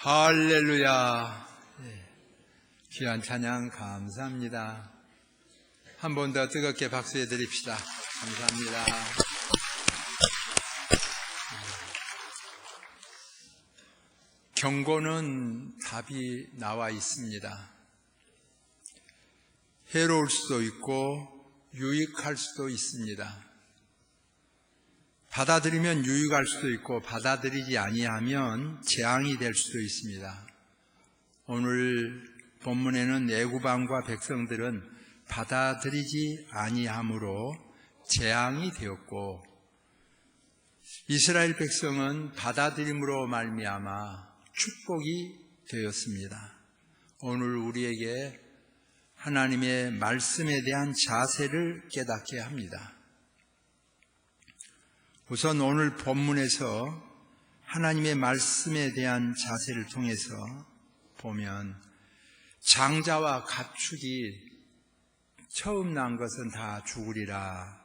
할렐루야. 귀한 찬양 감사합니다. 한 번 더 뜨겁게 박수해 드립시다. 감사합니다. 경고는 답이 나와 있습니다. 해로울 수도 있고 유익할 수도 있습니다. 받아들이면 유익할 수도 있고 받아들이지 아니하면 재앙이 될 수도 있습니다. 오늘 본문에는 애굽왕과 백성들은 받아들이지 아니함으로 재앙이 되었고, 이스라엘 백성은 받아들임으로 말미암아 축복이 되었습니다. 오늘 우리에게 하나님의 말씀에 대한 자세를 깨닫게 합니다. 우선 오늘 본문에서 하나님의 말씀에 대한 자세를 통해서 보면, 장자와 가축이 처음 난 것은 다 죽으리라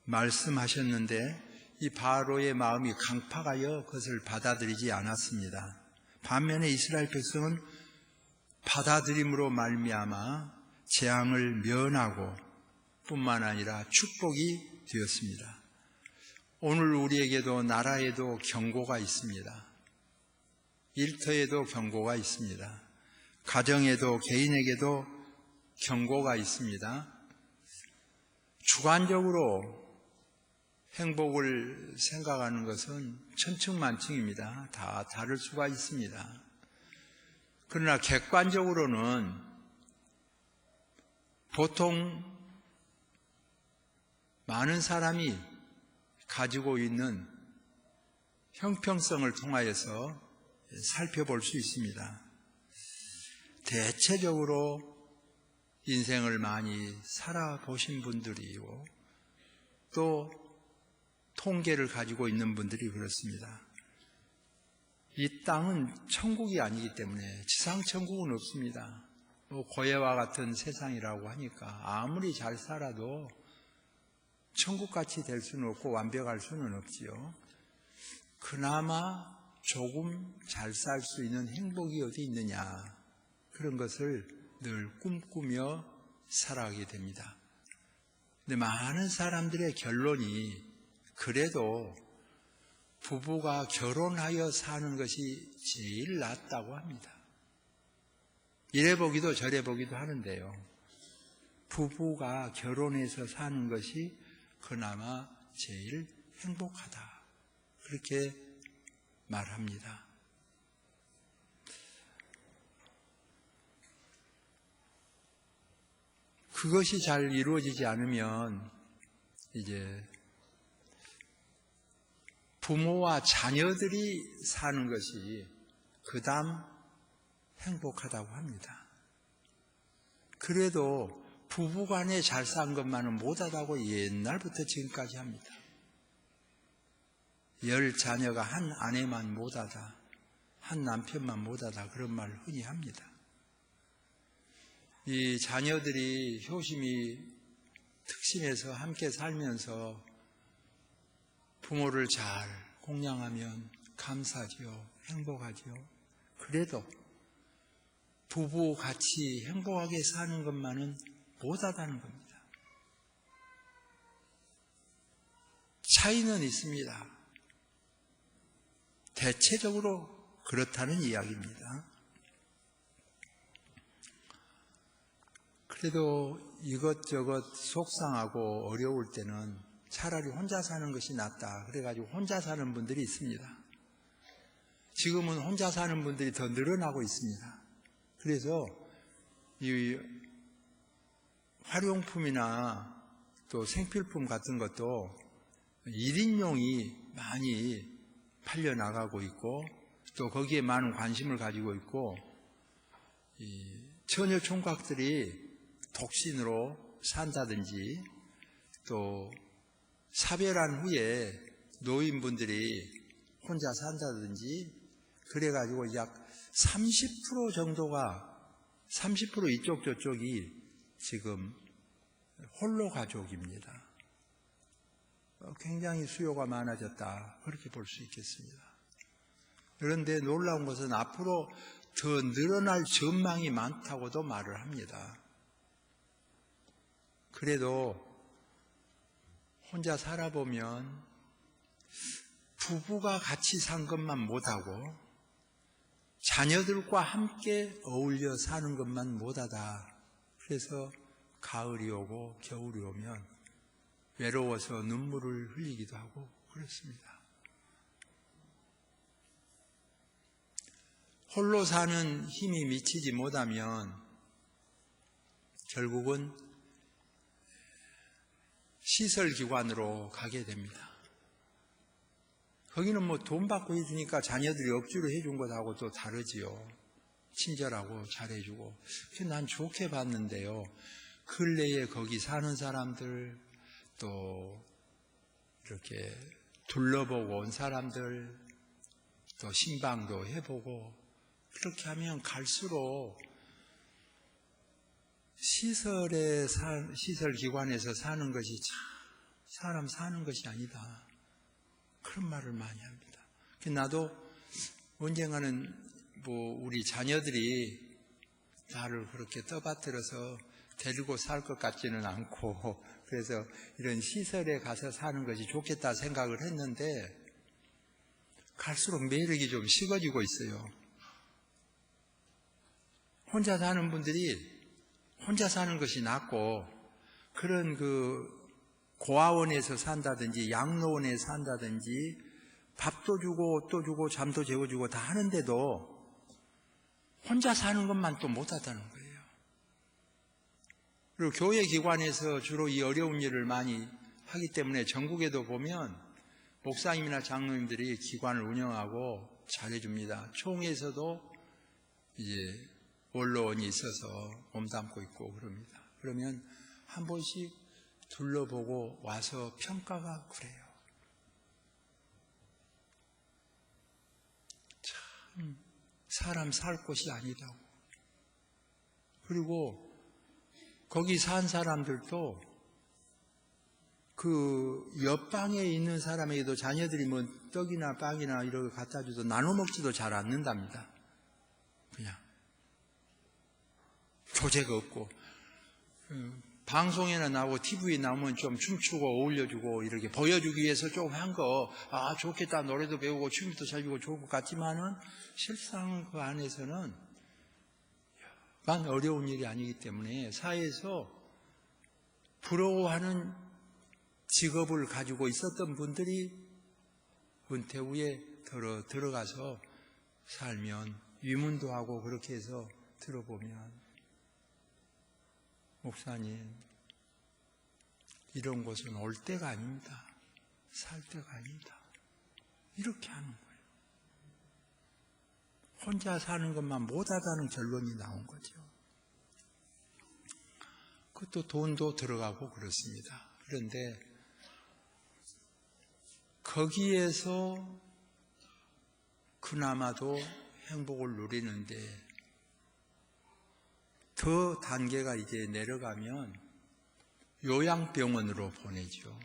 말씀하셨는데, 이 바로의 마음이 강팍하여 그것을 받아들이지 않았습니다. 반면에 이스라엘 백성은 받아들임으로 말미암아 재앙을 면하고 뿐만 아니라 축복이 되었습니다. 오늘 우리에게도 나라에도 경고가 있습니다. 일터에도 경고가 있습니다. 가정에도 개인에게도 경고가 있습니다. 주관적으로 행복을 생각하는 것은 천층만층입니다. 다 다를 수가 있습니다. 그러나 객관적으로는 보통 많은 사람이 가지고 있는 형평성을 통하여서 살펴볼 수 있습니다. 대체적으로 인생을 많이 살아보신 분들이고 또 통계를 가지고 있는 분들이 그렇습니다. 이 땅은 천국이 아니기 때문에 지상천국은 없습니다. 고해와 같은 세상이라고 하니까 아무리 잘 살아도 천국같이 될 수는 없고 완벽할 수는 없지요. 그나마 조금 잘 살 수 있는 행복이 어디 있느냐, 그런 것을 늘 꿈꾸며 살아가게 됩니다. 근데 많은 사람들의 결론이 그래도 부부가 결혼하여 사는 것이 제일 낫다고 합니다. 이래 보기도 저래 보기도 하는데요. 부부가 결혼해서 사는 것이 그나마 제일 행복하다, 그렇게 말합니다. 그것이 잘 이루어지지 않으면 이제 부모와 자녀들이 사는 것이 그다음 행복하다고 합니다. 그래도 부부간에 잘 산 것만은 못하다고 옛날부터 지금까지 합니다. 10 자녀가 한 아내만 못하다, 한 남편만 못하다, 그런 말 흔히 합니다. 이 자녀들이 효심이 특심해서 함께 살면서 부모를 잘 공양하면 감사하지요, 행복하지요. 그래도 부부 같이 행복하게 사는 것만은 못하다는 겁니다. 차이는 있습니다. 대체적으로 그렇다는 이야기입니다. 그래도 이것저것 속상하고 어려울 때는 차라리 혼자 사는 것이 낫다, 그래가지고 혼자 사는 분들이 있습니다. 지금은 혼자 사는 분들이 더 늘어나고 있습니다. 그래서 이 활용품이나 또 생필품 같은 것도 1인용이 많이 팔려나가고 있고, 또 거기에 많은 관심을 가지고 있고, 이 처녀 총각들이 독신으로 산다든지, 또 사별한 후에 노인분들이 혼자 산다든지, 그래가지고 약 30% 정도가, 30% 이쪽 저쪽이 지금 홀로 가족입니다. 굉장히 수요가 많아졌다, 그렇게 볼 수 있겠습니다. 그런데 놀라운 것은 앞으로 더 늘어날 전망이 많다고도 말을 합니다. 그래도 혼자 살아보면 부부가 같이 산 것만 못하고 자녀들과 함께 어울려 사는 것만 못하다. 그래서 가을이 오고 겨울이 오면 외로워서 눈물을 흘리기도 하고 그렇습니다. 홀로 사는 힘이 미치지 못하면 결국은 시설기관으로 가게 됩니다. 거기는 뭐 돈 받고 해주니까 자녀들이 억지로 해준 것하고 또 다르지요. 친절하고 잘해주고. 난 좋게 봤는데요. 근래에 거기 사는 사람들, 또 이렇게 둘러보고 온 사람들, 또 신방도 해보고, 그렇게 하면 갈수록 시설기관에서 사는 것이 참 사람 사는 것이 아니다, 그런 말을 많이 합니다. 나도 언젠가는 우리 자녀들이 나를 그렇게 떠받들어서 데리고 살 것 같지는 않고, 그래서 이런 시설에 가서 사는 것이 좋겠다 생각을 했는데 갈수록 매력이 좀 식어지고 있어요. 혼자 사는 분들이 혼자 사는 것이 낫고, 그런 고아원에서 산다든지 양로원에 산다든지 밥도 주고 옷도 주고 잠도 재워주고 다 하는데도 혼자 사는 것만 또 못하다는 거예요. 그리고 교회 기관에서 주로 이 어려운 일을 많이 하기 때문에 전국에도 보면 목사님이나 장로님들이 기관을 운영하고 잘해줍니다. 총회에서도 이제 원로원이 있어서 몸담고 있고 그럽니다. 그러면 한 번씩 둘러보고 와서 평가가 그래요. 참 참 사람 살 곳이 아니다고. 그리고 거기 산 사람들도 그 옆방에 있는 사람에게도 자녀들이 뭐 떡이나 빵이나 이런 거 갖다 줘도 나눠 먹지도 잘 않는답니다. 그냥 교제가 없고, 방송에나 나오고 TV에 나오면 좀 춤추고 어울려주고 이렇게 보여주기 위해서 좀 한 거, 아 좋겠다, 노래도 배우고 춤도 잘 추고 좋을 것 같지만은 실상 그 안에서는 만 어려운 일이 아니기 때문에 사회에서 부러워하는 직업을 가지고 있었던 분들이 은퇴 후에 들어가서 살면 위문도 하고, 그렇게 해서 들어보면 목사님 이런 곳은 올 때가 아닙니다. 살 때가 아니다. 이렇게 하는 거예요. 혼자 사는 것만 못하다는 결론이 나온 거죠. 그것도 돈도 들어가고 그렇습니다. 그런데 거기에서 그나마도 행복을 누리는데 더 단계가 이제 내려가면 요양병원으로 보내죠.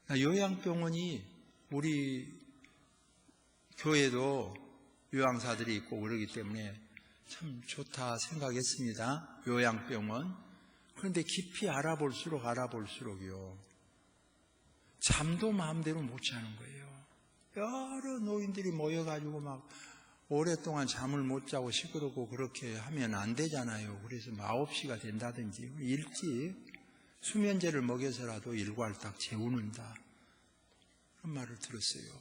요양병원이 우리 교회도 요양사들이 있고 그러기 때문에 참 좋다 생각했습니다. 요양병원. 그런데 깊이 알아볼수록요, 잠도 마음대로 못 자는 거예요. 여러 노인들이 모여가지고 막 오랫동안 잠을 못 자고 시끄럽고 그렇게 하면 안 되잖아요. 그래서 9시가 된다든지 일찍 수면제를 먹여서라도 일과를 딱 재우는다, 그런 말을 들었어요.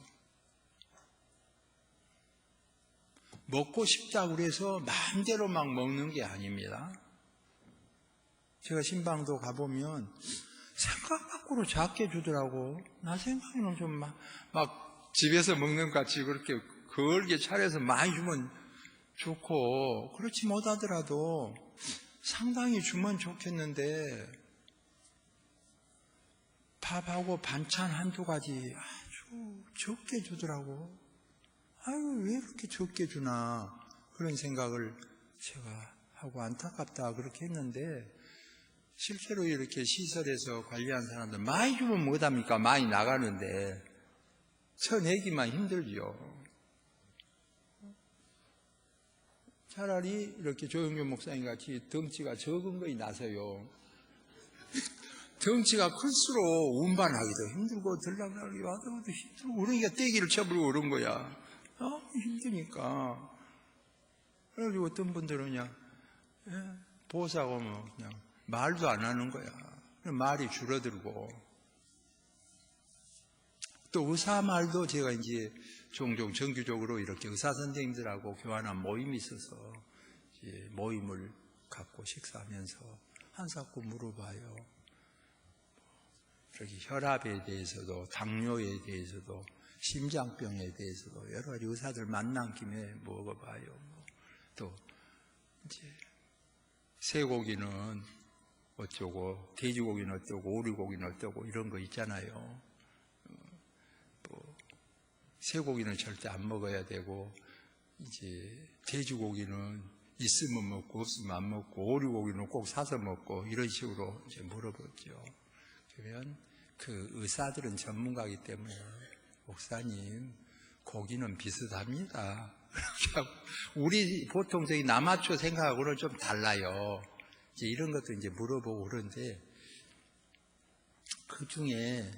먹고 싶다고 그래서 마음대로 막 먹는 게 아닙니다. 제가 신방도 가보면 생각 밖으로 작게 주더라고. 나 생각에는 좀 막 집에서 먹는 것 같이 그렇게 걸게 차려서 많이 주면 좋고, 그렇지 못하더라도 상당히 주면 좋겠는데 밥하고 반찬 한두 가지 아주 적게 주더라고. 아유, 왜 이렇게 적게 주나, 그런 생각을 제가 하고 안타깝다 그렇게 했는데, 실제로 이렇게 시설에서 관리한 사람들 많이 주면 못합니까? 많이 나가는데 쳐내기만 힘들죠. 차라리 이렇게 조영규 목사님 같이 덩치가 적은 거이 나서요. 덩치가 클수록 운반하기도 힘들고 들락날락이 와도 힘들고, 그러니까 떼기를 쳐버리고 그런 거야. 힘드니까. 그래가지고 어떤 분들은 그냥 보호사가 오면 그냥 말도 안 하는 거야. 말이 줄어들고. 또 의사 말도 제가 이제 종종 정규적으로 이렇게 의사 선생님들하고 교환한 모임이 있어서 이제 모임을 갖고 식사하면서 한사코 물어봐요. 저기 혈압에 대해서도, 당뇨에 대해서도, 심장병에 대해서도 여러 가지 의사들 만난 김에 먹어봐요. 또 이제 쇠고기는 어쩌고, 돼지고기는 어쩌고, 오리고기는 어쩌고 이런 거 있잖아요. 쇠고기는 절대 안 먹어야 되고, 이제 돼지고기는 있으면 먹고 없으면 안 먹고, 오리고기는 꼭 사서 먹고, 이런 식으로 이제 물어보죠. 그러면 그 의사들은 전문가이기 때문에, 목사님 고기는 비슷합니다. 우리 보통 저희 남아초 생각하고는 좀 달라요. 이제 이런 것도 이제 물어보고 그런데, 그 중에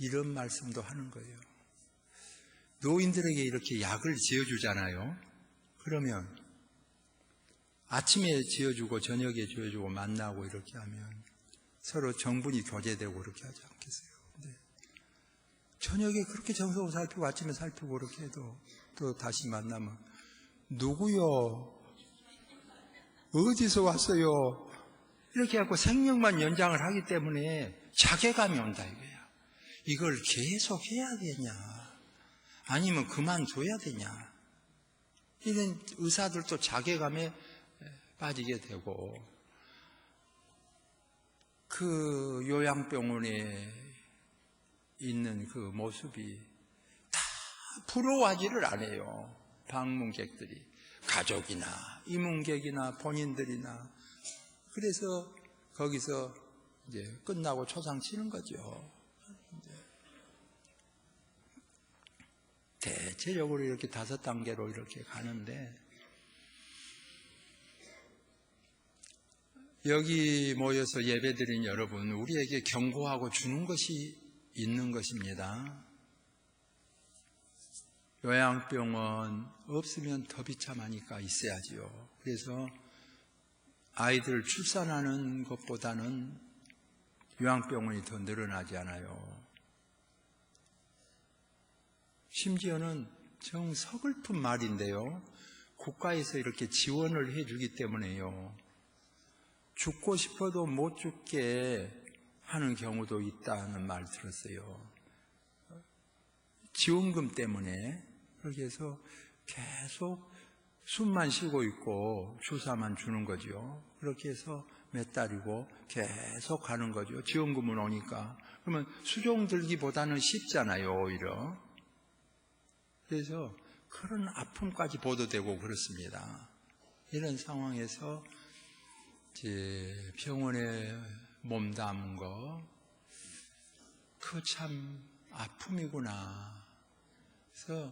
이런 말씀도 하는 거예요. 노인들에게 이렇게 약을 지어주잖아요. 그러면 아침에 지어주고 저녁에 지어주고 만나고 이렇게 하면 서로 정분이 교제되고 그렇게 하지 않겠어요? 근데 저녁에 그렇게 정성을 살피고 아침에 살피고 그렇게 해도 또 다시 만나면 누구요? 어디서 왔어요? 이렇게 하고 생명만 연장을 하기 때문에 자괴감이 온다 이거야. 이걸 계속 해야 되냐, 아니면 그만둬야 되냐, 이런 의사들도 자괴감에 빠지게 되고, 그 요양병원에 있는 그 모습이 다 부러워하지를 않아요. 방문객들이. 가족이나 이문객이나 본인들이나. 그래서 거기서 이제 끝나고 초상 치는 거죠. 대체적으로 이렇게 5단계로 이렇게 가는데, 여기 모여서 예배드린 여러분, 우리에게 경고하고 주는 것이 있는 것입니다. 요양병원 없으면 더 비참하니까 있어야지요. 그래서 아이들 출산하는 것보다는 요양병원이 더 늘어나지 않아요. 심지어는 정 서글픈 말인데요, 국가에서 이렇게 지원을 해주기 때문에요, 죽고 싶어도 못 죽게 하는 경우도 있다는 말 들었어요. 지원금 때문에. 그렇게 해서 계속 숨만 쉬고 있고 주사만 주는 거죠. 그렇게 해서 몇 달이고 계속 가는 거죠. 지원금은 오니까. 그러면 수종 들기보다는 쉽잖아요, 오히려. 그래서 그런 아픔까지 보도되고 그렇습니다. 이런 상황에서 이제 병원에 몸담은 거, 그거 참 아픔이구나. 그래서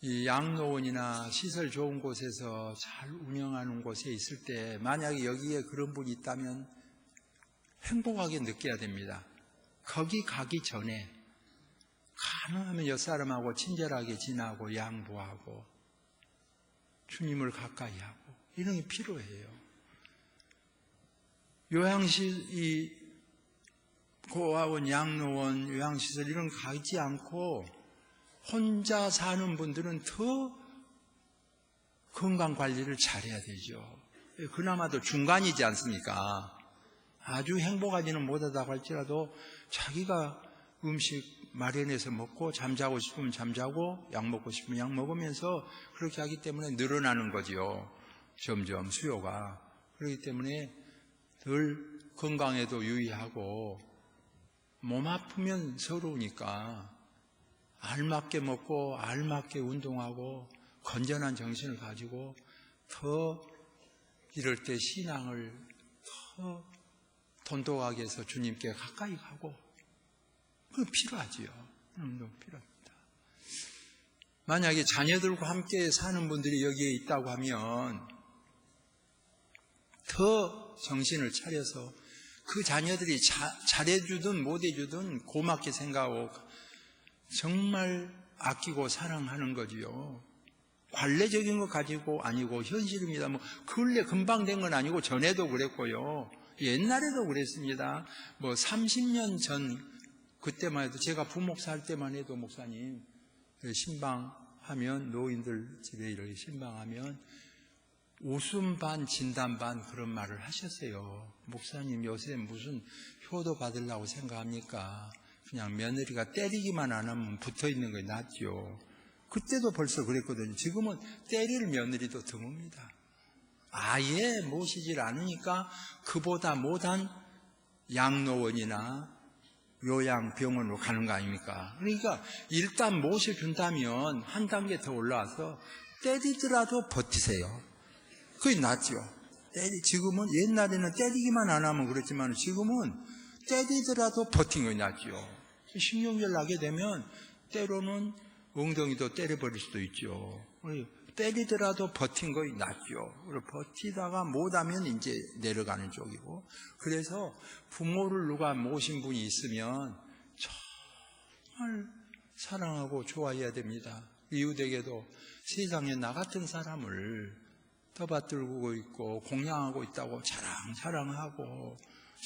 이 양로원이나 시설 좋은 곳에서 잘 운영하는 곳에 있을 때 만약에 여기에 그런 분이 있다면 행복하게 느껴야 됩니다. 거기 가기 전에 가능하면 옆사람하고 친절하게 지나고 양보하고 주님을 가까이 하고 이런 게 필요해요. 요양실, 고아원, 양로원, 요양시설 이런 거 가지 않고 혼자 사는 분들은 더 건강관리를 잘해야 되죠. 그나마도 중간이지 않습니까? 아주 행복하지는 못하다고 할지라도 자기가 음식 마련해서 먹고 잠자고 싶으면 잠자고 약 먹고 싶으면 약 먹으면서 그렇게 하기 때문에 늘어나는 거지요. 점점 수요가. 그렇기 때문에 늘 건강에도 유의하고 몸 아프면 서러우니까 알맞게 먹고 알맞게 운동하고 건전한 정신을 가지고 더 이럴 때 신앙을 더 돈독하게 해서 주님께 가까이 가고 그건 필요하지요. 필요합니다. 만약에 자녀들과 함께 사는 분들이 여기에 있다고 하면 더 정신을 차려서 그 자녀들이 잘해주든 못해주든 고맙게 생각하고 정말 아끼고 사랑하는 거지요. 관례적인 거 가지고 아니고 현실입니다. 뭐 근래 금방 된 건 아니고 전에도 그랬고요. 옛날에도 그랬습니다. 뭐 30년 전 그때만 해도 제가 부목사 할 때만 해도 목사님 신방하면 노인들 집에 이렇게 신방하면 웃음 반 진담 반 그런 말을 하셨어요. 목사님 요새 무슨 효도 받으려고 생각합니까? 그냥 며느리가 때리기만 안 하면 붙어 있는 게 낫죠. 그때도 벌써 그랬거든요. 지금은 때릴 며느리도 드뭅니다. 아예 모시질 않으니까 그보다 못한 양로원이나 요양병원으로 가는 거 아닙니까? 그러니까 일단 모셔준다면 한 단계 더 올라와서 때리더라도 버티세요. 그게 낫죠. 지금은 옛날에는 때리기만 안 하면 그랬지만 지금은 때리더라도 버틴 게 낫죠. 신경질 나게 되면 때로는 엉덩이도 때려버릴 수도 있죠. 때리더라도 버틴 거 낫죠. 버티다가 못하면 이제 내려가는 쪽이고. 그래서 부모를 누가 모신 분이 있으면 정말 사랑하고 좋아해야 됩니다. 이웃에게도 세상에 나 같은 사람을 떠받들고 있고 공양하고 있다고 자랑하고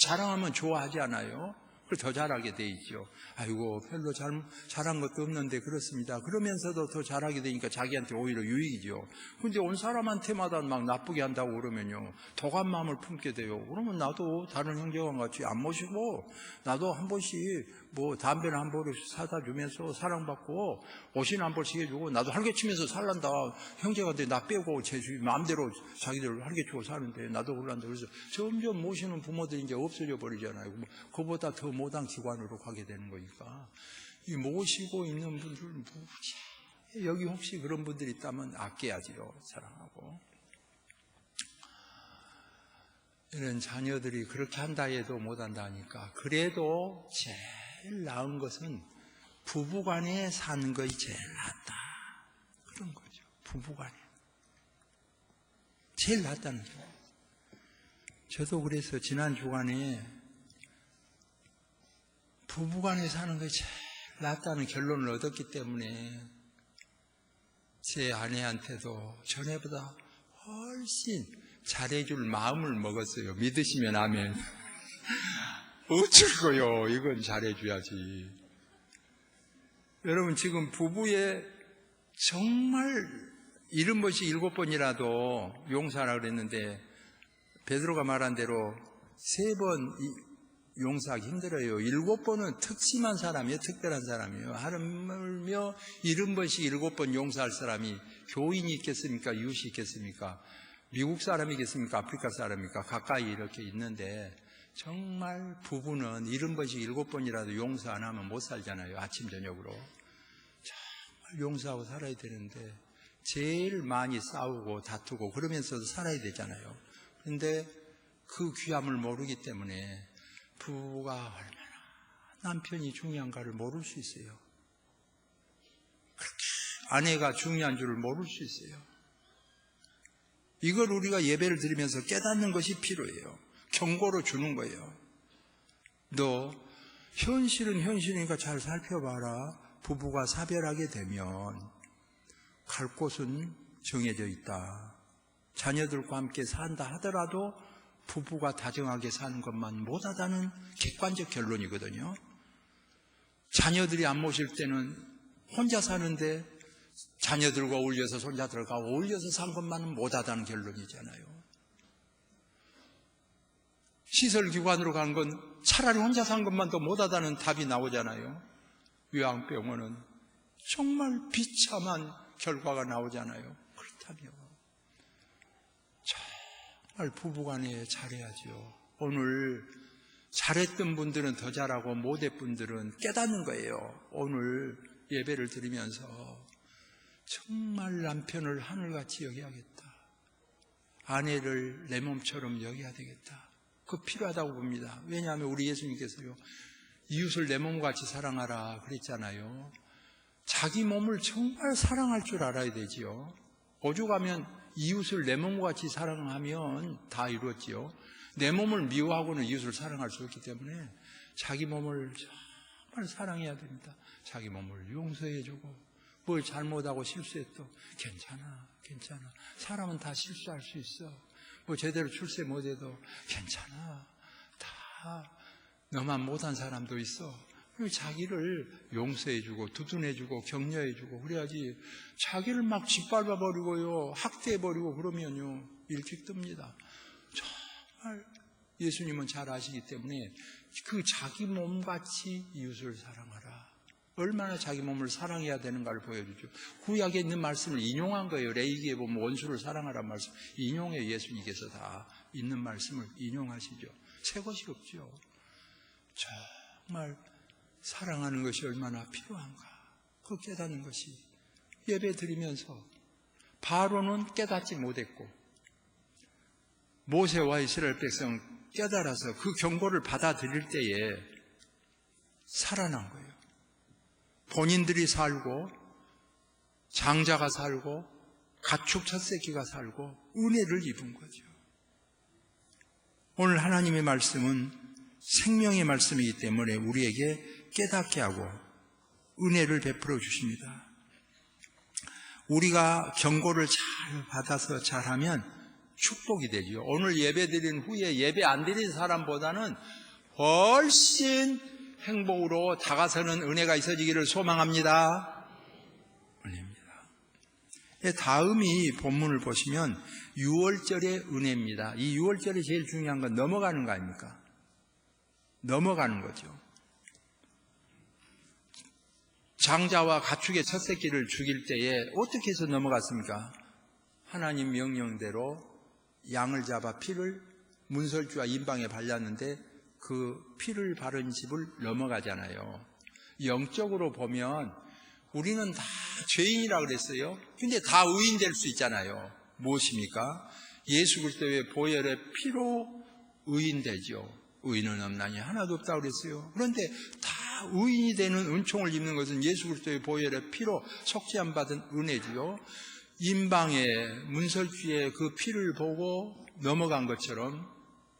자랑하면 좋아하지 않아요? 더 잘하게 돼 있죠. 아이고 별로 잘한 것도 없는데 그렇습니다. 그러면서도 더 잘하게 되니까 자기한테 오히려 유익이죠. 근데 온 사람한테마다 막 나쁘게 한다고 그러면요 도감 마음을 품게 돼요. 그러면 나도 다른 형제와 같이 안 모시고 나도 한 번씩 뭐 담배를 한 벌씩 사다 주면서 사랑받고 옷이나 한 벌씩 해주고 나도 할개치면서 살란다. 형제한테 나 빼고 제 마음대로 자기들 할개치고 사는데 나도 그럴란다. 그래서 점점 모시는 부모들이 이제 없어져 버리잖아요. 그보다 더 못한 기관으로 가게 되는 거니까 이 모시고 있는 분들 무지. 여기 혹시 그런 분들이 있다면 아껴야지요. 사랑하고. 이런 자녀들이 그렇게 한다 해도 못한다니까. 그래도 제일 나은 것은 부부간에 사는 것이 제일 낫다. 그런 거죠. 부부간에. 제일 낫다는 거예요. 저도 그래서 지난 주간에 부부간에 사는 것이 제일 낫다는 결론을 얻었기 때문에 제 아내한테도 전에보다 훨씬 잘해줄 마음을 먹었어요. 믿으시면 아멘. 어쩔 거요. 이건 잘해줘야지. 여러분 지금 부부의 정말 70번씩 7번이라도 용서하라 그랬는데 베드로가 말한 대로 3번 용서하기 힘들어요. 7번은 특심한 사람이에요. 특별한 사람이에요. 하물며 70번씩 7번 용서할 사람이 교인이 있겠습니까? 이웃이 있겠습니까? 미국 사람이겠습니까? 아프리카 사람입니까? 가까이 이렇게 있는데 정말 부부는 70번씩 7번이라도 용서 안 하면 못 살잖아요. 아침 저녁으로. 정말 용서하고 살아야 되는데 제일 많이 싸우고 다투고 그러면서도 살아야 되잖아요. 그런데 그 귀함을 모르기 때문에 부부가 얼마나 남편이 중요한가를 모를 수 있어요. 그렇게 아내가 중요한 줄을 모를 수 있어요. 이걸 우리가 예배를 드리면서 깨닫는 것이 필요해요. 경고로 주는 거예요. 너 현실은 현실이니까 잘 살펴봐라. 부부가 사별하게 되면 갈 곳은 정해져 있다. 자녀들과 함께 산다 하더라도 부부가 다정하게 사는 것만 못하다는 객관적 결론이거든요. 자녀들이 안 모실 때는 혼자 사는데 자녀들과 어울려서 손자들과 어울려서 산 것만은 못하다는 결론이잖아요. 시설기관으로 간 건 차라리 혼자 산 것만 더 못하다는 답이 나오잖아요. 요양병원은 정말 비참한 결과가 나오잖아요. 그렇다면 정말 부부간에 잘해야죠. 오늘 잘했던 분들은 더 잘하고 못했던 분들은 깨닫는 거예요. 오늘 예배를 드리면서 정말 남편을 하늘같이 여겨야겠다. 아내를 내 몸처럼 여겨야 되겠다. 그거 필요하다고 봅니다. 왜냐하면 우리 예수님께서요, 이웃을 내 몸같이 사랑하라 그랬잖아요. 자기 몸을 정말 사랑할 줄 알아야 되지요. 오죽하면 이웃을 내 몸같이 사랑하면 다 이루었지요. 내 몸을 미워하고는 이웃을 사랑할 수 없기 때문에 자기 몸을 정말 사랑해야 됩니다. 자기 몸을 용서해주고 뭘 잘못하고 실수해도 괜찮아. 사람은 다 실수할 수 있어. 뭐 제대로 출세 못해도 괜찮아. 다 너만 못한 사람도 있어. 자기를 용서해주고 두둔해주고 격려해주고 그래야지. 자기를 막 짓밟아버리고요, 학대해버리고 그러면요 일찍 뜹니다. 정말 예수님은 잘 아시기 때문에 그 자기 몸같이 이웃을 사랑하라. 얼마나 자기 몸을 사랑해야 되는가를 보여주죠. 구약에 있는 말씀을 인용한 거예요. 레위기에 보면 원수를 사랑하라는 말씀 인용해. 예수님께서 다 있는 말씀을 인용하시죠. 새 것이 없죠. 정말 사랑하는 것이 얼마나 필요한가, 그 깨닫는 것이. 예배 드리면서 바로는 깨닫지 못했고 모세와 이스라엘 백성 깨달아서 그 경고를 받아들일 때에 살아난 거예요. 본인들이 살고 장자가 살고 가축 첫 새끼가 살고 은혜를 입은 거죠. 오늘 하나님의 말씀은 생명의 말씀이기 때문에 우리에게 깨닫게 하고 은혜를 베풀어 주십니다. 우리가 경고를 잘 받아서 잘하면 축복이 되죠. 오늘 예배 드린 후에 예배 안 드린 사람보다는 훨씬 행복으로 다가서는 은혜가 있어지기를 소망합니다. 은혜입니다. 다음이 본문을 보시면 6월절의 은혜입니다. 이 6월절이 제일 중요한 건 넘어가는 거 아닙니까? 넘어가는 거죠. 장자와 가축의 첫 새끼를 죽일 때에 어떻게 해서 넘어갔습니까? 하나님 명령대로 양을 잡아 피를 문설주와 인방에 발랐는데 그 피를 바른 집을 넘어가잖아요. 영적으로 보면 우리는 다 죄인이라 그랬어요. 근데 다 의인 될 수 있잖아요. 무엇입니까? 예수 그리스도의 보혈의 피로 의인 되죠. 의인은 없나니 하나도 없다고 그랬어요. 그런데 다 의인이 되는 은총을 입는 것은 예수 그리스도의 보혈의 피로 속죄함 받은 은혜지요. 임방의 문설주의 그 피를 보고 넘어간 것처럼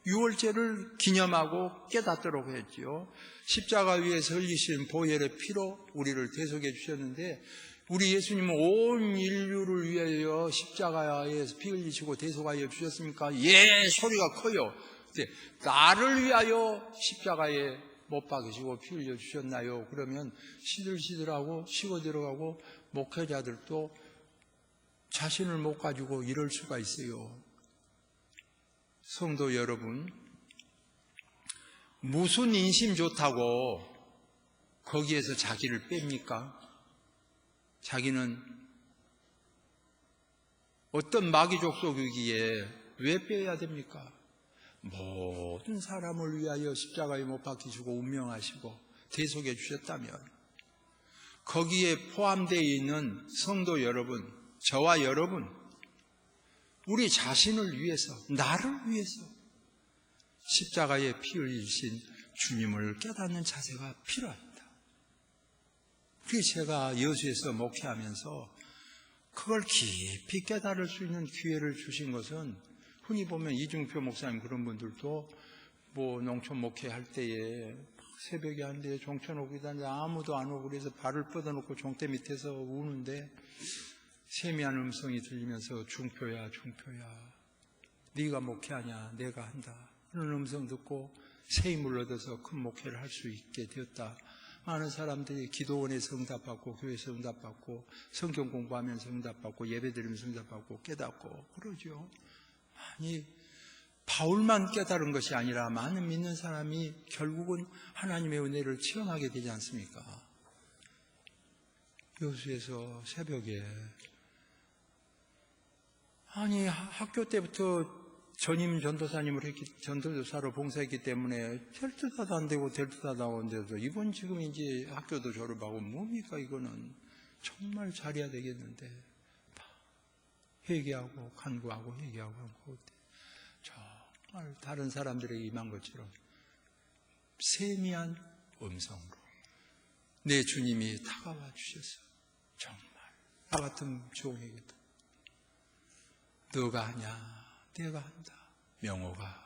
유월절을 기념하고 깨닫도록 했지요. 십자가 위에서 흘리신 보혈의 피로 우리를 대속해 주셨는데, 우리 예수님은 온 인류를 위하여 십자가에서 피 흘리시고 대속하여 주셨습니까? 예, 소리가 커요. 근데 나를 위하여 십자가에 못 박으시고 피 흘려 주셨나요? 그러면 시들시들하고 쉬고 들어가고 목회자들도 자신을 못 가지고 이럴 수가 있어요. 성도 여러분, 무슨 인심 좋다고 거기에서 자기를 뺍니까? 자기는 어떤 마귀족 속이기에 왜 빼야 됩니까? 모든 사람을 위하여 십자가에 못 박히시고 운명하시고 대속해 주셨다면 거기에 포함되어 있는 성도 여러분, 저와 여러분, 우리 자신을 위해서, 나를 위해서 십자가에 피 흘리신 주님을 깨닫는 자세가 필요합니다. 그래서 제가 여수에서 목회하면서 그걸 깊이 깨달을 수 있는 기회를 주신 것은, 흔히 보면 이중표 목사님 그런 분들도 뭐 농촌 목회할 때에 새벽에 한데 종천 오기도 하는데 아무도 안 오고 그래서 발을 뻗어놓고 종대 밑에서 우는데 세미한 음성이 들리면서 중표야 네가 목회하냐, 내가 한다. 그런 음성 듣고 새 힘을 얻어서 큰 목회를 할 수 있게 되었다. 많은 사람들이 기도원에서 응답받고 교회에서 응답받고 성경 공부하면서 응답받고 예배드리면서 응답받고 깨닫고 그러죠. 아니, 바울만 깨달은 것이 아니라 많은 믿는 사람이 결국은 하나님의 은혜를 체험하게 되지 않습니까? 여수에서 새벽에, 아니, 학교 때부터 전임 전도사로 봉사했기 때문에 될 듯 하도 안 되고 될 듯 하도 안 돼서 이번 지금 이제 학교도 졸업하고 뭡니까 이거는. 정말 잘해야 되겠는데 회개하고 간구하고 회개하고 간구하고 정말 다른 사람들에게 임한 것처럼 세미한 음성으로 내 주님이 다가와 주셔서 정말 나 같은 종에게도 너가 하냐, 내가 한다. 명호가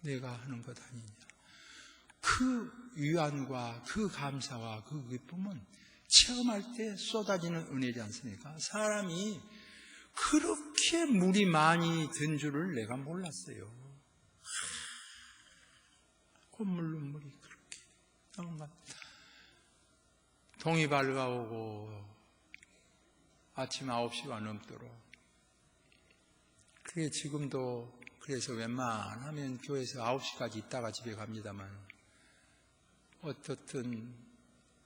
내가 하는 것 아니냐. 그 위안과 그 감사와 그 기쁨은 체험할 때 쏟아지는 은혜지 않습니까? 사람이 그렇게 물이 많이 든 줄을 내가 몰랐어요. 콧물 눈물이 그렇게 정말 동이 밝아오고 아침 9시가 넘도록. 그래 지금도 그래서 웬만하면 교회에서 9시까지 있다가 집에 갑니다만 어떻든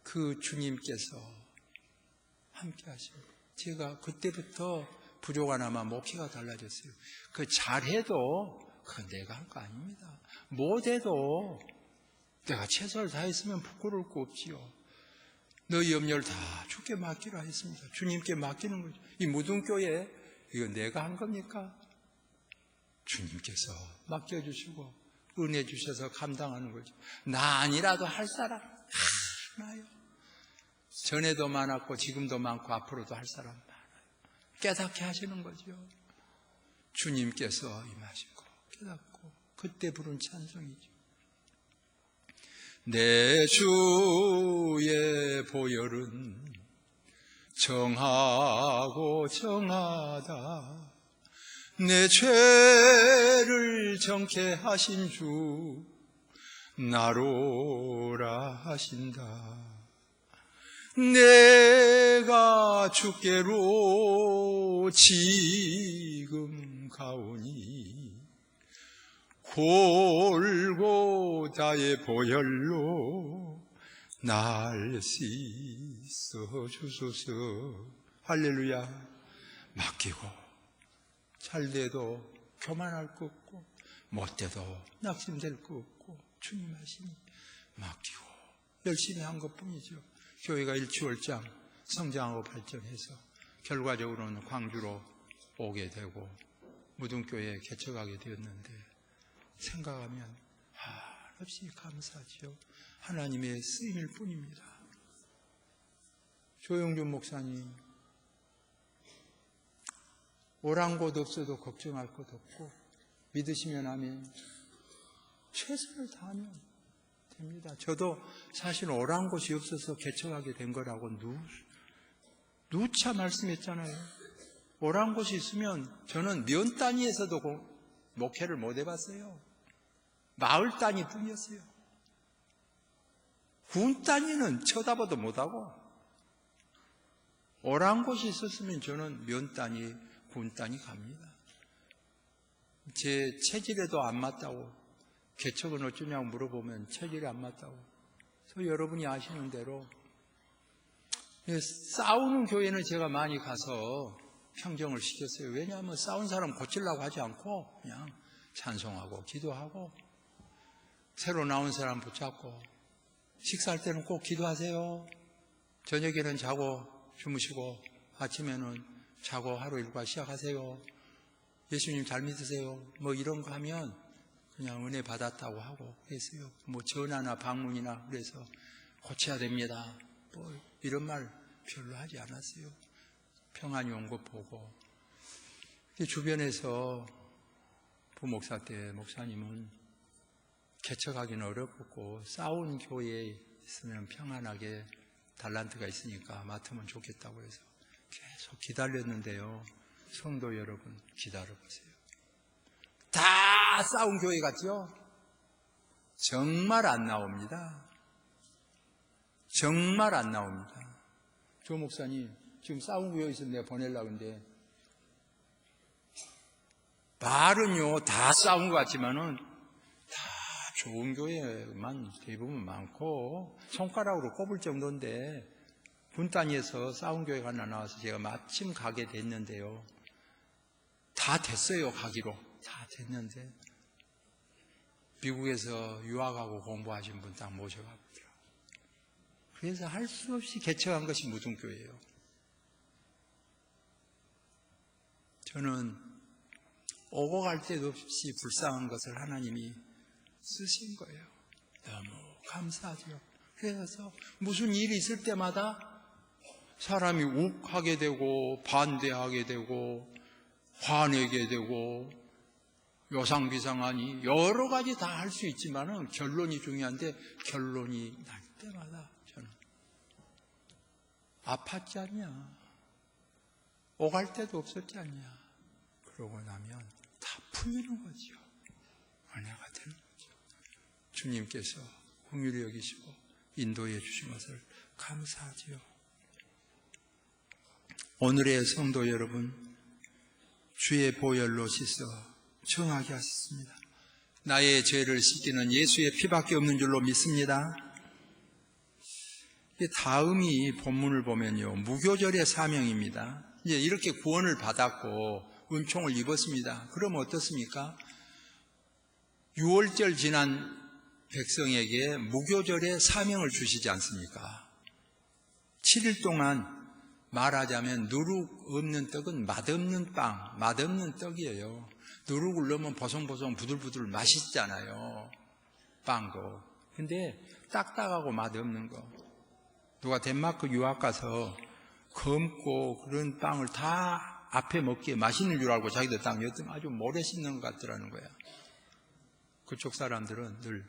그 주님께서 함께 하시고 제가 그때부터 부족하나마 목회가 달라졌어요. 그 잘해도 그건 내가 한 거 아닙니다. 못해도 내가 최선을 다했으면 부끄러울 거 없지요. 너희 염려를 다 주께 맡기라 했습니다. 주님께 맡기는 거죠. 이 무등교회 이거 내가 한 겁니까? 주님께서 맡겨주시고 은혜 주셔서 감당하는 거죠. 나 아니라도 할 사람 많아요. 전에도 많았고 지금도 많고 앞으로도 할 사람 많아요. 깨닫게 하시는 거죠. 주님께서 임하시고 깨닫고 그때 부른 찬송이죠. 내 주의 보혈은 정하고 정하다. 내 죄를 정케 하신 주 나로라 하신다. 내가 주께로 지금 가오니 골고다의 보혈로 날 씻어 주소서. 할렐루야. 맡기고 잘돼도 교만할 거 없고 못돼도 낙심될 거 없고 주님 하시니 맡기고 열심히 한 것뿐이죠. 교회가 일취월장 성장하고 발전해서 결과적으로는 광주로 오게 되고 무등교회에 개척하게 되었는데 생각하면 한없이 감사하지요. 하나님의 쓰임일 뿐입니다. 조영준 목사님, 오란 곳 없어도 걱정할 것 없고 믿으시면 아멘. 최선을 다하면 됩니다. 저도 사실 오란 곳이 없어서 개척하게 된 거라고 누차 말씀했잖아요. 오란 곳이 있으면 저는 면 단위에서도 목회를 못 해봤어요. 마을 단위 뿐이었어요. 군 단위는 쳐다봐도 못하고 오란 곳이 있었으면 저는 면 단위, 군 단위 갑니다. 제 체질에도 안 맞다고 개척은 어쩌냐고 물어보면 체질이 안 맞다고. 그래서 여러분이 아시는 대로 싸우는 교회는 제가 많이 가서 평정을 시켰어요. 왜냐하면 싸운 사람 고치려고 하지 않고 그냥 찬송하고 기도하고 새로 나온 사람 붙잡고 식사할 때는 꼭 기도하세요. 저녁에는 자고 주무시고 아침에는 자고 하루 일과 시작하세요. 예수님 잘 믿으세요. 뭐 이런 거 하면 그냥 은혜 받았다고 하고 그랬어요. 뭐 전화나 방문이나 그래서 고쳐야 됩니다. 뭐 이런 말 별로 하지 않았어요. 평안이 온 거 보고. 주변에서 부목사 때 목사님은 개척하기는 어렵고 싸운 교회에 있으면 평안하게 달란트가 있으니까 맡으면 좋겠다고 해서 계속 기다렸는데요. 성도 여러분 기다려보세요. 다 싸운 교회 같죠? 정말 안 나옵니다. 정말 안 나옵니다. 조 목사님 지금 싸운 교회 있어서 내가 보내려고 하는데 말은요 다 싸운 것 같지만은 다 좋은 교회만 대부분 많고 손가락으로 꼽을 정도인데 군 단위에서 싸운 교회가 하나 나와서 제가 마침 가게 됐는데요. 다 됐어요. 가기로 다 됐는데 미국에서 유학하고 공부하신 분 딱 모셔가더라고요. 그래서 할 수 없이 개척한 것이 무등교회예요. 저는 오고 갈 때도 없이 불쌍한 것을 하나님이 쓰신 거예요. 너무 감사하죠. 그래서 무슨 일이 있을 때마다 사람이 욱하게 되고 반대하게 되고 화내게 되고 요상비상하니 여러 가지 다 할 수 있지만은 결론이 중요한데 결론이 날 때마다 저는 아팠지 않냐, 오갈 때도 없었지 않냐. 그러고 나면 다 풀리는 거죠. 은혜가 되는 거죠. 주님께서 긍휼히 여기시고 인도해 주신 것을 감사하지요. 오늘의 성도 여러분, 주의 보혈로 씻어 정하게 하셨습니다. 나의 죄를 씻기는 예수의 피밖에 없는 줄로 믿습니다. 다음이 본문을 보면요, 무교절의 사명입니다. 이제 이렇게 구원을 받았고 은총을 입었습니다. 그럼 어떻습니까? 6월절 지난 백성에게 무교절의 사명을 주시지 않습니까? 7일 동안 말하자면 누룩 없는 떡은 맛없는 빵, 맛없는 떡이에요. 누룩을 넣으면 보송보송 부들부들 맛있잖아요. 빵도. 근데 딱딱하고 맛없는 거. 누가 덴마크 유학 가서 검고 그런 빵을 다 앞에 먹기에 맛있는 줄 알고 자기들 딱 였더니 아주 모래 씹는 것 같더라는 거야. 그쪽 사람들은 늘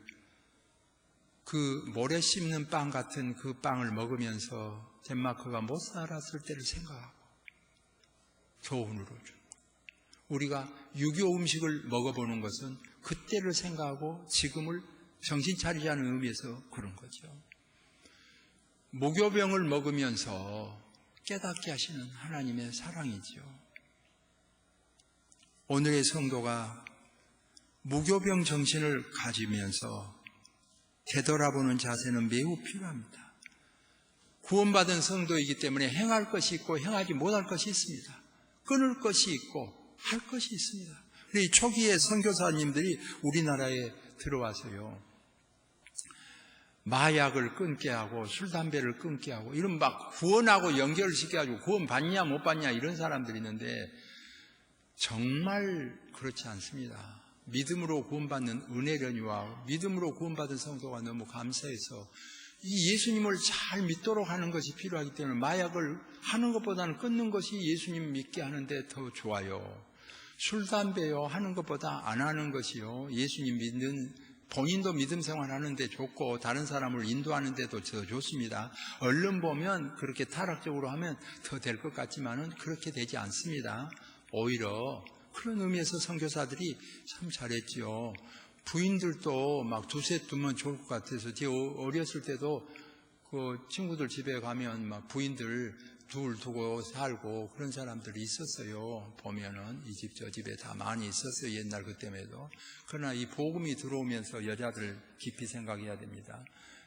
그 모래 씹는 빵 같은 그 빵을 먹으면서 덴마크가 못 살았을 때를 생각하고 교훈으로 주는 거예요. 우리가 유교 음식을 먹어보는 것은 그때를 생각하고 지금을 정신 차리자는 의미에서 그런 거죠. 무교병을 먹으면서 깨닫게 하시는 하나님의 사랑이죠. 오늘의 성도가 무교병 정신을 가지면서 되돌아보는 자세는 매우 필요합니다. 구원받은 성도이기 때문에 행할 것이 있고 행하지 못할 것이 있습니다. 끊을 것이 있고 할 것이 있습니다. 이 초기에 선교사님들이 우리나라에 들어와서요, 마약을 끊게 하고 술, 담배를 끊게 하고 이런 막 구원하고 연결시켜가지고 구원 받냐 못 받냐 이런 사람들이 있는데 정말 그렇지 않습니다. 믿음으로 구원받는 은혜련이와 믿음으로 구원받은 성도가 너무 감사해서 이 예수님을 잘 믿도록 하는 것이 필요하기 때문에 마약을 하는 것보다는 끊는 것이 예수님 믿게 하는데 더 좋아요. 술, 담배요 하는 것보다 안 하는 것이요 예수님 믿는 본인도 믿음 생활하는데 좋고 다른 사람을 인도하는 데도 더 좋습니다. 얼른 보면 그렇게 타락적으로 하면 더 될 것 같지만은 그렇게 되지 않습니다. 오히려 그런 의미에서 선교사들이 참 잘했지요. 부인들도 막 두세 두면 좋을 것 같아서 제가 어렸을 때도 그 친구들 집에 가면 막 부인들 둘 두고 살고 그런 사람들이 있었어요. 보면은 이 집 저 집에 다 많이 있었어요. 옛날 그때에도. 그러나 이 복음이 들어오면서 여자들 깊이 생각해야 됩니다.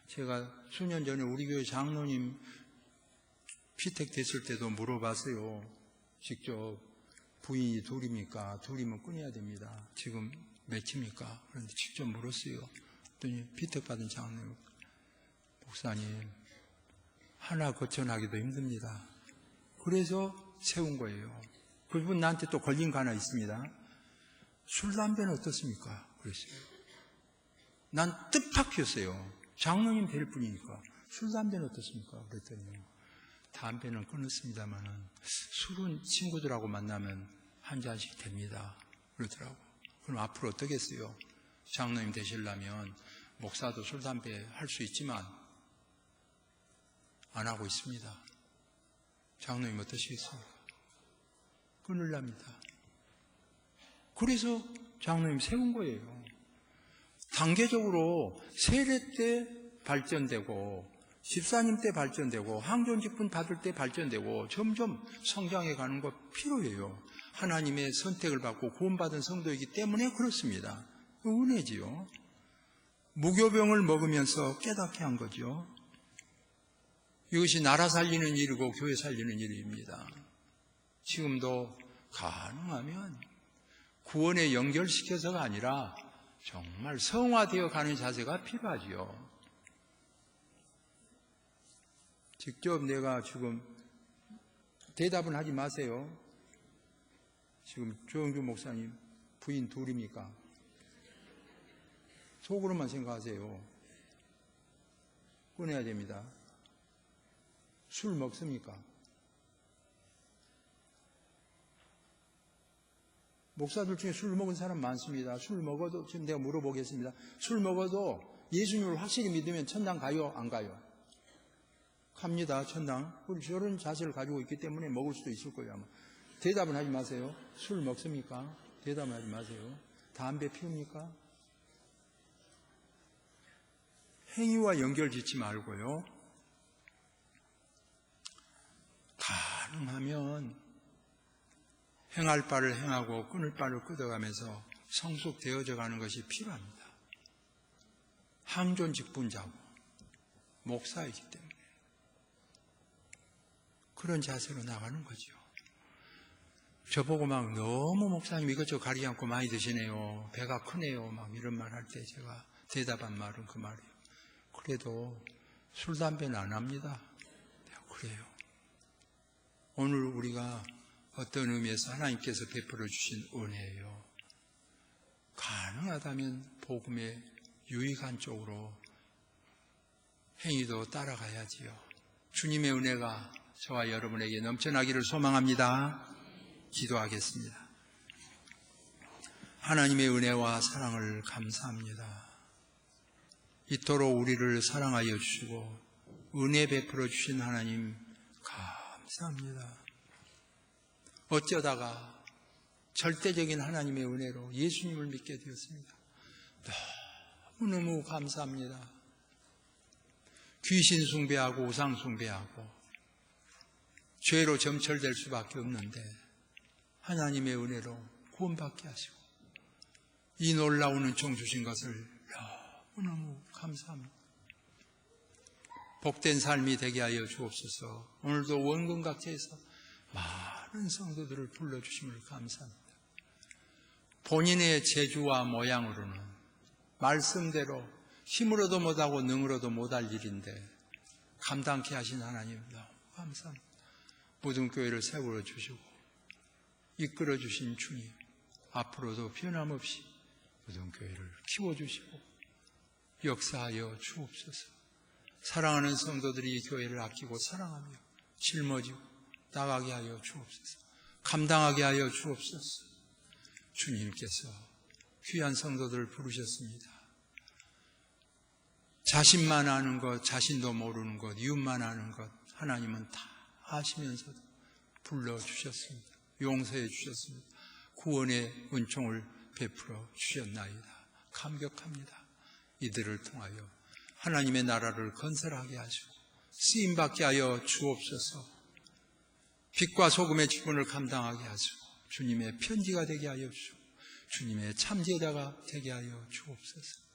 제가 수년 전에 우리 교회 장로님 피택 됐을 때도 물어봤어요. 직접 부인이 둘입니까? 둘이면 끊어야 됩니다. 지금 몇입니까? 그런데 직접 물었어요. 그랬더니 피택받은 장로님, 목사님 하나 거쳐나기도 힘듭니다. 그래서 세운 거예요. 그분 나한테 또 걸린 거 하나 있습니다. 술, 담배는 어떻습니까? 그랬어요. 난 뜻밖이었어요. 장로님 될 뿐이니까. 술, 담배는 어떻습니까? 그랬더니 담배는 끊었습니다만은 술은 친구들하고 만나면 한 잔씩 됩니다. 그러더라고. 그럼 앞으로 어떻겠어요? 장로님 되시려면 목사도 술, 담배 할 수 있지만 안 하고 있습니다. 장로님 어떠시겠습니까? 끊으랍니다. 그래서 장로님 세운 거예요. 단계적으로 세례 때 발전되고 집사님 때 발전되고 항존직분 받을 때 발전되고 점점 성장해 가는 거 필요해요. 하나님의 선택을 받고 구원받은 성도이기 때문에 그렇습니다. 은혜지요. 무교병을 먹으면서 깨닫게 한 거죠. 이것이 나라 살리는 일이고 교회 살리는 일입니다. 지금도 가능하면 구원에 연결시켜서가 아니라 정말 성화되어 가는 자세가 필요하지요. 직접 내가 지금 대답은 하지 마세요. 지금 조영주 목사님 부인 둘입니까? 속으로만 생각하세요. 끊어야 됩니다. 술 먹습니까? 목사들 중에 술 먹은 사람 많습니다. 술 먹어도, 지금 내가 물어보겠습니다. 술 먹어도 예수님을 확실히 믿으면 천당 가요? 안 가요? 갑니다, 천당. 저런 자세를 가지고 있기 때문에 먹을 수도 있을 거예요, 아마. 대답은 하지 마세요. 술 먹습니까? 대답은 하지 마세요. 담배 피웁니까? 행위와 연결 짓지 말고요. 가능하면 행할 바를 행하고 끊을 바를 끊어가면서 성숙되어져 가는 것이 필요합니다. 항존 직분자고 목사이기 때문에 그런 자세로 나가는 거죠. 저보고 막 너무 목사님 이것저것 가리지 않고 많이 드시네요. 배가 크네요. 막 이런 말 할 때 제가 대답한 말은 그 말이에요. 그래도 술, 담배는 안 합니다. 그래요. 오늘 우리가 어떤 의미에서 하나님께서 베풀어 주신 은혜예요. 가능하다면 복음의 유익한 쪽으로 행위도 따라가야지요. 주님의 은혜가 저와 여러분에게 넘쳐나기를 소망합니다. 기도하겠습니다. 하나님의 은혜와 사랑을 감사합니다. 이토록 우리를 사랑하여 주시고 은혜 베풀어 주신 하나님 감사합니다. 어쩌다가 절대적인 하나님의 은혜로 예수님을 믿게 되었습니다. 너무너무 감사합니다. 귀신 숭배하고 우상 숭배하고 죄로 점철될 수밖에 없는데 하나님의 은혜로 구원받게 하시고 이 놀라운 은총 주신 것을 너무너무 감사합니다. 복된 삶이 되게 하여 주옵소서. 오늘도 원근각지에서 많은 성도들을 불러주심을 감사합니다. 본인의 재주와 모양으로는 말씀대로 힘으로도 못하고 능으로도 못할 일인데 감당케 하신 하나님 너무 감사합니다. 모든 교회를 세워 주시고 이끌어 주신 주님, 앞으로도 변함없이 모든 교회를 키워주시고 역사하여 주옵소서. 사랑하는 성도들이 이 교회를 아끼고 사랑하며 짊어지고 나가게 하여 주옵소서. 감당하게 하여 주옵소서. 주님께서 귀한 성도들을 부르셨습니다. 자신만 아는 것, 자신도 모르는 것, 이웃만 아는 것 하나님은 다 아시면서도 불러주셨습니다. 용서해 주셨습니다. 구원의 은총을 베풀어 주셨나이다. 감격합니다. 이들을 통하여 하나님의 나라를 건설하게 하시고 쓰임받게 하여 주옵소서. 빛과 소금의 직분을 감당하게 하시고 주님의 편지가 되게 하여 주시고 주님의 참제자가 되게 하여 주옵소서.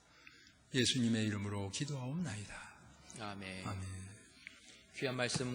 예수님의 이름으로 기도하옵나이다. 아멘. 아멘. 귀한 말씀